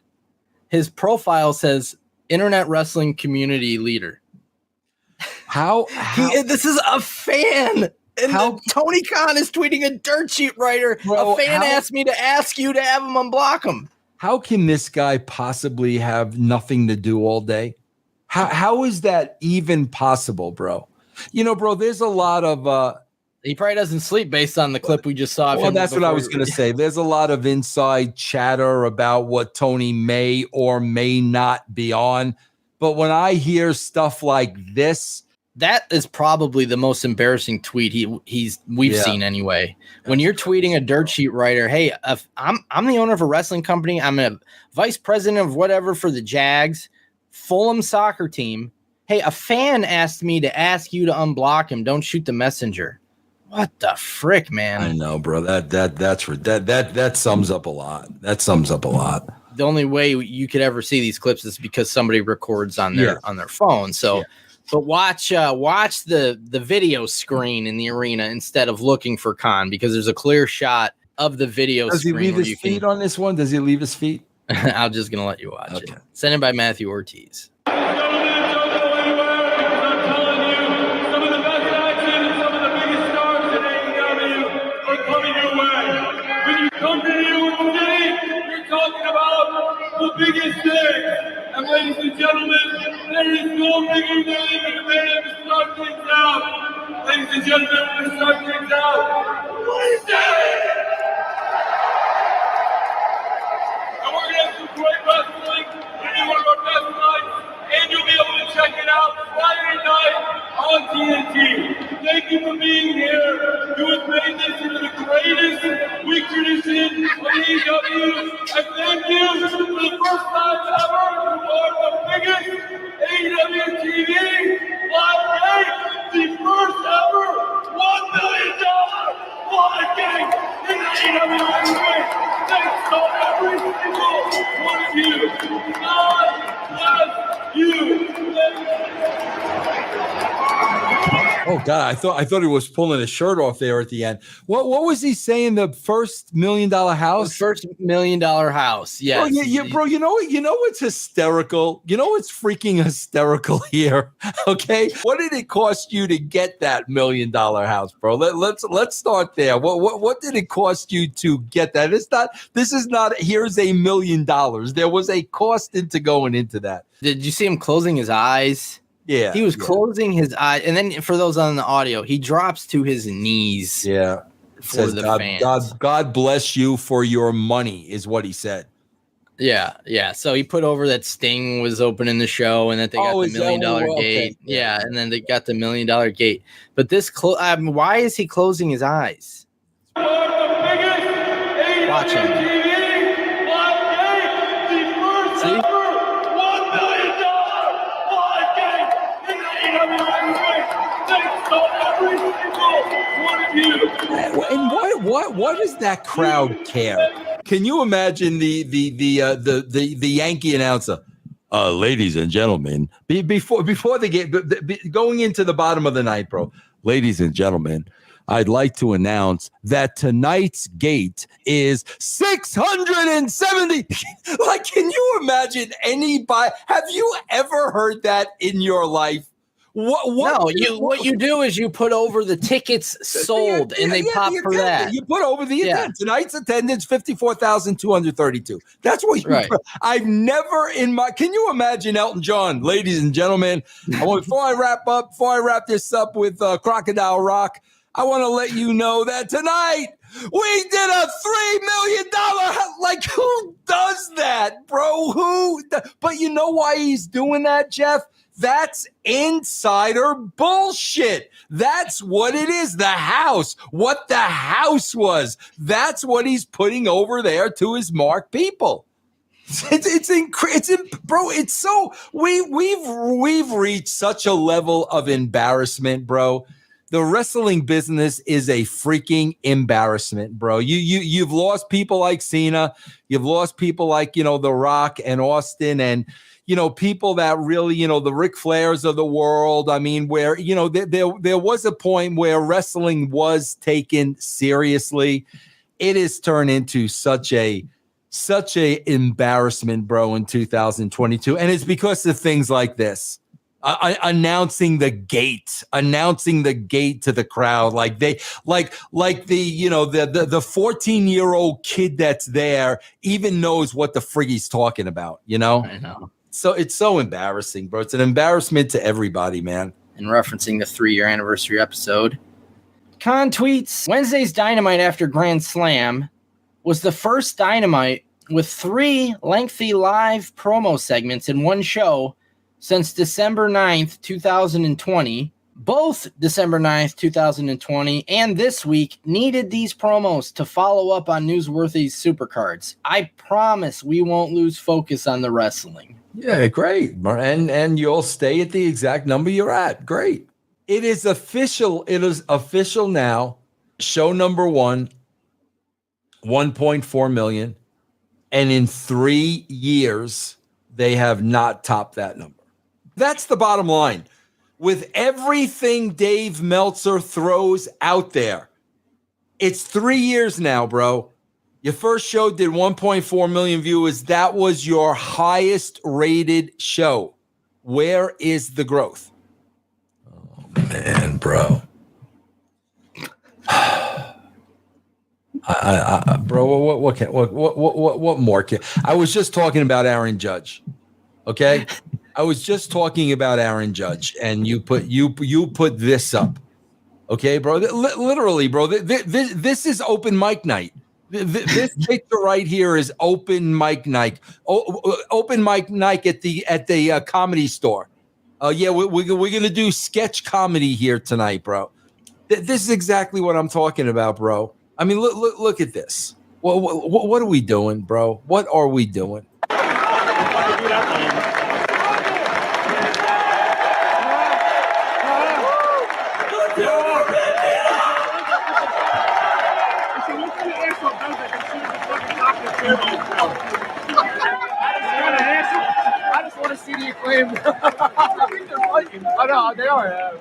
S4: His profile says Internet Wrestling Community Leader.
S2: How
S4: this is a fan. And Tony Khan is tweeting a dirt sheet writer.
S2: Bro,
S4: a fan asked me to ask you to have him unblock him.
S2: How can this guy possibly have nothing to do all day? How is that even possible, bro? You know, bro, there's a lot of
S4: he probably doesn't sleep based on the clip we just saw.
S2: Well, that's what I was going to say. There's a lot of inside chatter about what Tony may or may not be on. But when I hear stuff like this,
S4: that is probably the most embarrassing tweet we've seen anyway. When you're tweeting a dirt sheet writer, hey, I'm the owner of a wrestling company. I'm a vice president of whatever for the Jags, Fulham soccer team. Hey, a fan asked me to ask you to unblock him. Don't shoot the messenger. What the frick, man?
S2: I know, bro. That sums up a lot. That sums up a lot.
S4: The only way you could ever see these clips is because somebody records on their phone. So, but watch the video screen in the arena instead of looking for Khan, because there's a clear shot of the video.
S2: Does he
S4: screen
S2: leave his feet on this one? Does he leave his feet?
S4: I'm just gonna let you watch it. Sent in by Matthew Ortiz.
S8: Come to New York City, we're talking about the biggest thing. And ladies and gentlemen, there is no bigger name in the man to start things out. Ladies and gentlemen, we're going to start things out. Wednesday! And we're going to have some great wrestling. We're going to one of our best nights. And you'll be able to check it out Saturday night on TNT. Thank you for being here. You have made this into the greatest week tradition of AEW. And thank you for the first time ever for the biggest AEW TV live game. The first ever $1 million live game in AEW history. Thanks to every single one of you. God bless you.
S2: Oh God, I thought he was pulling his shirt off there at the end. What was he saying? The first $1 million house?
S4: The first $1 million house. Yes.
S2: Bro, you know what's hysterical? You know what's freaking hysterical here? Okay. What did it cost you to get that $1 million house, bro? Let's start there. What did it cost you to get that? This is not here's $1 million. There was a cost into going into that.
S4: Did you see him closing his eyes?
S2: Yeah.
S4: He was closing his eyes. And then for those on the audio, he drops to his knees.
S2: Yeah.
S4: For the fans.
S2: God bless you for your money is what he said.
S4: Yeah. So he put over that Sting was opening the show and that they got the $1 million gate. Okay. Yeah. And then they got the $1 million gate. But this, why is he closing his eyes? Watch him. See?
S2: And what does that crowd care? Can you imagine the Yankee announcer? Ladies and gentlemen, before the game, going into the bottom of the ninth, bro. Ladies and gentlemen, I'd like to announce that tonight's gate is 670. Like, can you imagine anybody? Have you ever heard that in your life?
S4: What you do is you put over the tickets sold and they pop for that.
S2: You put over the attendance. Tonight's attendance 54,232. That's what you
S4: right.
S2: I've never can you imagine Elton John, ladies and gentlemen? Before I wrap this up with Crocodile Rock, I want to let you know that tonight we did a $3 million. Like, who does that, bro? But you know why he's doing that, Jeff? That's insider bullshit. That's what it is. The house, what the house was. That's what he's putting over there to his mark people. Bro. It's so we've reached such a level of embarrassment, bro. The wrestling business is a freaking embarrassment, bro. You've lost people like Cena. You've lost people like, The Rock and Austin and, people that really, the Ric Flairs of the world. I mean, where, there was a point where wrestling was taken seriously. It has turned into such a embarrassment, bro, in 2022. And it's because of things like this. Announcing the gate to the crowd, like the 14-year-old kid that's there even knows what the frig he's talking about,
S4: I know.
S2: So it's so embarrassing, bro. It's an embarrassment to everybody, man.
S4: And referencing the 3-year anniversary episode, Khan tweets, Wednesday's Dynamite after Grand Slam was the first Dynamite with 3 lengthy live promo segments in one show since December 9th, 2020. Both December 9th, 2020 and this week needed these promos to follow up on newsworthy supercards. I promise we won't lose focus on the wrestling.
S2: Yeah, great. And you'll stay at the exact number you're at. Great. It is official. It is official now. Show number 1, 1.4 million. And in 3 years, they have not topped that number. That's the bottom line. With everything Dave Meltzer throws out there, it's 3 years now, bro. Your first show did 1.4 million viewers. That was your highest rated show. Where is the growth? Oh, man, bro. Bro, what more? I was just talking about Aaron Judge. Okay? I was just talking about Aaron Judge, and you put this up, okay, bro? Literally, bro. This is open mic night. This picture right here is open mic night. Open mic night at the Comedy Store. Yeah, we're gonna do sketch comedy here tonight, bro. This is exactly what I'm talking about, bro. I mean, look at this. What are we doing, bro? What are we doing?
S8: I just want to see the acclaim. Oh no, they are.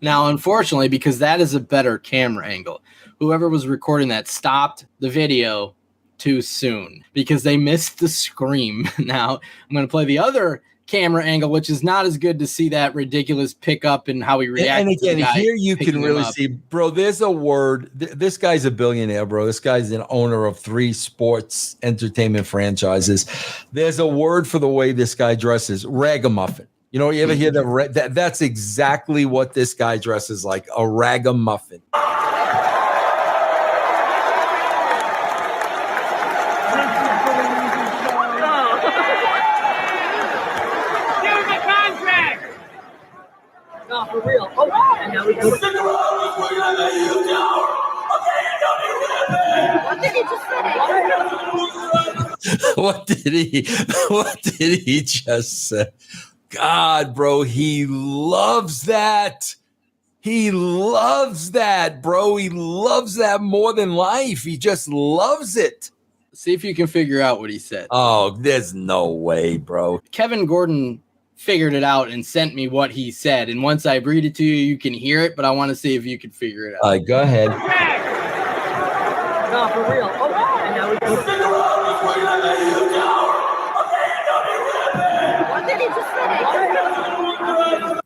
S4: Now, unfortunately, because that is a better camera angle, whoever was recording that stopped the video too soon because they missed the scream. Now, I'm going to play the other camera angle, which is not as good to see that ridiculous pickup and how he reacted.
S2: And again,
S4: to the guy
S2: here you can really
S4: up.
S2: see, bro, there's a word. This guy's a billionaire, bro. This guy's an owner of 3 sports entertainment franchises. There's a word for the way this guy dresses, ragamuffin. You know, you ever hear that? That's exactly what this guy dresses like, a ragamuffin.
S8: No, for real. Oh, and now we go. What did he just say?
S2: What did he just say? God, bro, he loves that. He loves that, bro. He loves that more than life. He just loves it.
S4: See if you can figure out what he said.
S2: Oh, there's no way, bro.
S4: Kevin Gordon figured it out and sent me what he said. And once I read it to you, you can hear it, but I want to see if you can figure it out.
S2: All right, go ahead.
S15: No, for real. Oh, and now we go. What did he just say?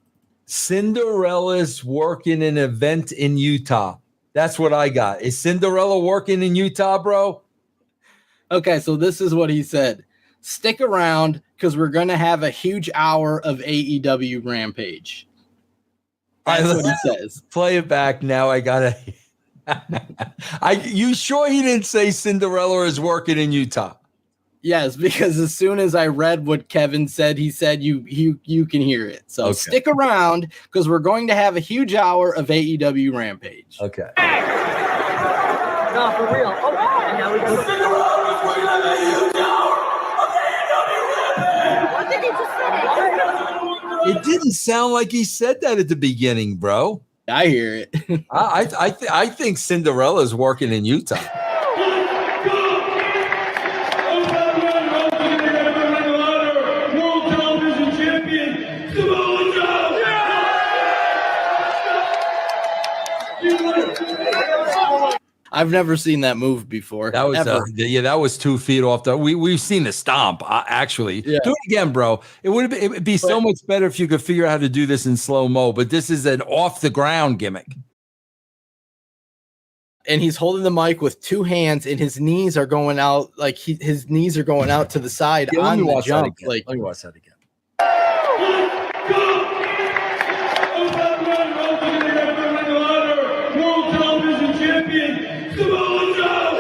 S2: Cinderella's working an event in Utah. That's what I got. Is Cinderella working in Utah, bro?
S4: Okay, so this is what he said. Stick around because we're going to have a huge hour of AEW Rampage. That's what he says.
S2: Play it back now. I got to. You sure he didn't say Cinderella is working in Utah?
S4: Yes, because as soon as I read what Kevin said, he said you can hear it. So
S2: Okay.
S4: Stick around because we're going to have a huge hour of AEW Rampage.
S2: Okay.
S15: No, for real. Oh, and now we go. What did he just say?
S2: It didn't sound like he said that at the beginning, bro.
S4: I hear it.
S2: I think Cinderella's working in Utah.
S8: World Television Champion, Samoa Joe!
S4: I've never seen that move before.
S2: That was
S4: ever.
S2: that was 2 feet off the. We've seen the stomp actually.
S4: Yeah.
S2: Do it again, bro. It'd be so much better if you could figure out how to do this in slow mo. But this is an off the ground gimmick.
S4: And he's holding the mic with two hands, and his knees are going out like his knees are going out to the side
S2: Yeah, let
S4: on
S2: me
S4: the
S2: watch that
S4: jump.
S2: again.
S4: Like
S2: Let me watch that again.
S8: World Television Champion, Samoa Joe!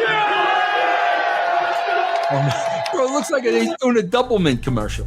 S2: Bro, it looks like he's doing a Doublemint commercial.